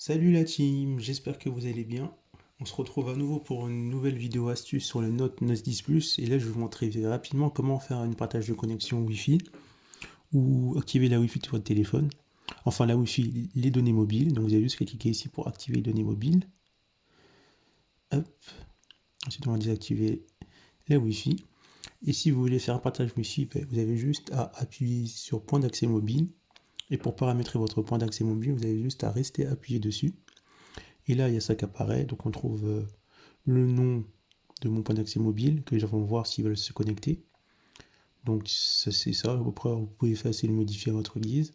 Salut la team, j'espère que vous allez bien. On se retrouve à nouveau pour une nouvelle vidéo astuce sur le Note 10 Plus et là je vais vous montrer rapidement comment faire une partage de connexion Wi-Fi ou activer la Wi-Fi de votre téléphone. Enfin la Wi-Fi, les données mobiles. Donc vous avez juste qu'à cliquer ici pour activer les données mobiles. Hop. Ensuite on va désactiver la Wi-Fi. Et si vous voulez faire un partage Wi-Fi, vous avez juste à appuyer sur point d'accès mobile. Et pour paramétrer votre point d'accès mobile, vous avez juste à rester appuyé dessus. Et là, il y a ça qui apparaît. Donc, on trouve le nom de mon point d'accès mobile que les gens vont voir s'ils veulent se connecter. Donc, ça, c'est ça. Après, vous pouvez facilement le modifier à votre guise.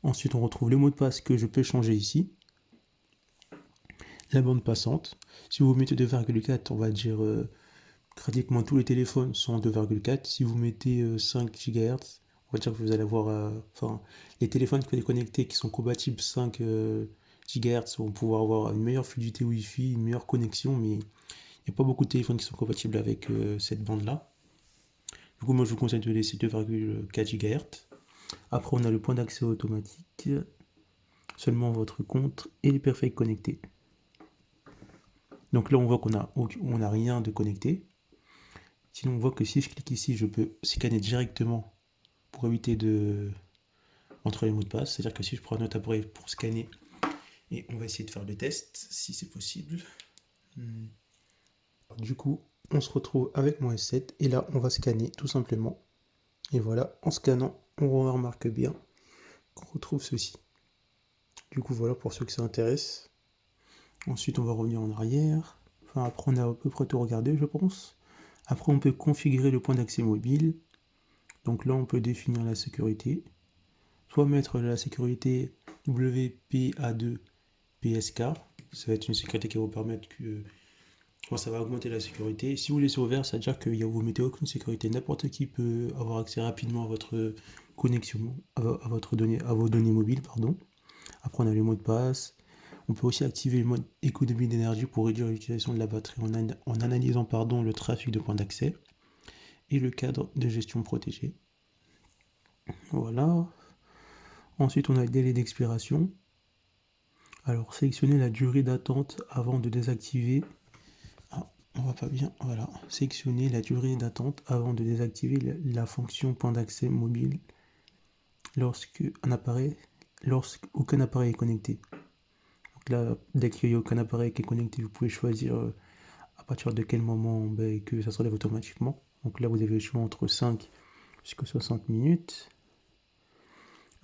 Ensuite, on retrouve le mot de passe que je peux changer ici. La bande passante. Si vous mettez 2,4, on va dire pratiquement tous les téléphones sont en 2,4. Si vous mettez 5 GHz, on va dire que vous allez avoir. Enfin, les téléphones que vous connectés qui sont compatibles 5 GHz vont pouvoir avoir une meilleure fluidité Wi-Fi, une meilleure connexion, mais il n'y a pas beaucoup de téléphones qui sont compatibles avec cette bande-là. Du coup, moi je vous conseille de laisser 2,4 GHz. Après, on a le point d'accès automatique, seulement votre compte et Perfect connecté. Donc là, on voit qu'on a rien de connecté. Sinon, on voit que si je clique ici, je peux scanner directement pour éviter de entrer les mots de passe. C'est-à-dire que si je prends un autre appareil pour scanner, et on va essayer de faire le test, si c'est possible. Du coup, on se retrouve avec mon S7, et là, on va scanner tout simplement. Et voilà, en scannant, on remarque bien qu'on retrouve ceci. Du coup, voilà pour ceux que ça intéresse. Ensuite, on va revenir en arrière. Enfin, après, on a à peu près tout regardé, je pense. Après, on peut configurer le point d'accès mobile. Donc là, on peut définir la sécurité. Soit mettre la sécurité WPA2 PSK. Ça va être une sécurité qui va vous permettre que... Enfin, ça va augmenter la sécurité. Si vous laissez ouvert, ça veut dire que vous ne mettez aucune sécurité. N'importe qui peut avoir accès rapidement à votre connexion, à vos données mobiles, pardon. Après, on a le mot de passe. On peut aussi activer le mode économie d'énergie pour réduire l'utilisation de la batterie en analysant le trafic de points d'accès et le cadre de gestion protégé. Voilà. Ensuite, on a le délai d'expiration. Alors, sélectionnez la durée d'attente avant de désactiver. Ah, on va pas bien. Voilà. Sélectionnez la durée d'attente avant de désactiver la fonction point d'accès mobile lorsqu'aucun appareil est connecté. Donc là, dès qu'il n'y a aucun appareil qui est connecté, vous pouvez choisir à partir de quel moment que ça se relève automatiquement. Donc là, vous avez le choix entre 5 jusqu'à 60 minutes.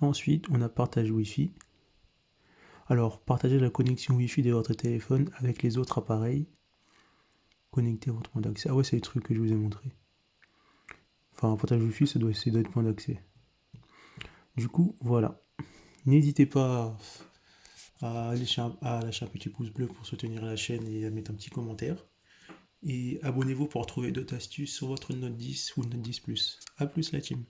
Ensuite, on a partage Wi-Fi. Alors, partagez la connexion Wi-Fi de votre téléphone avec les autres appareils. Connectez votre point d'accès. Ah ouais, c'est les trucs que je vous ai montré. Enfin, un partage Wi-Fi, ça doit être point d'accès. Du coup, voilà. N'hésitez pas à lâcher un petit pouce bleu pour soutenir la chaîne et à mettre un petit commentaire. Et abonnez-vous pour retrouver d'autres astuces sur votre Note 10 ou Note 10 Plus. A plus la team.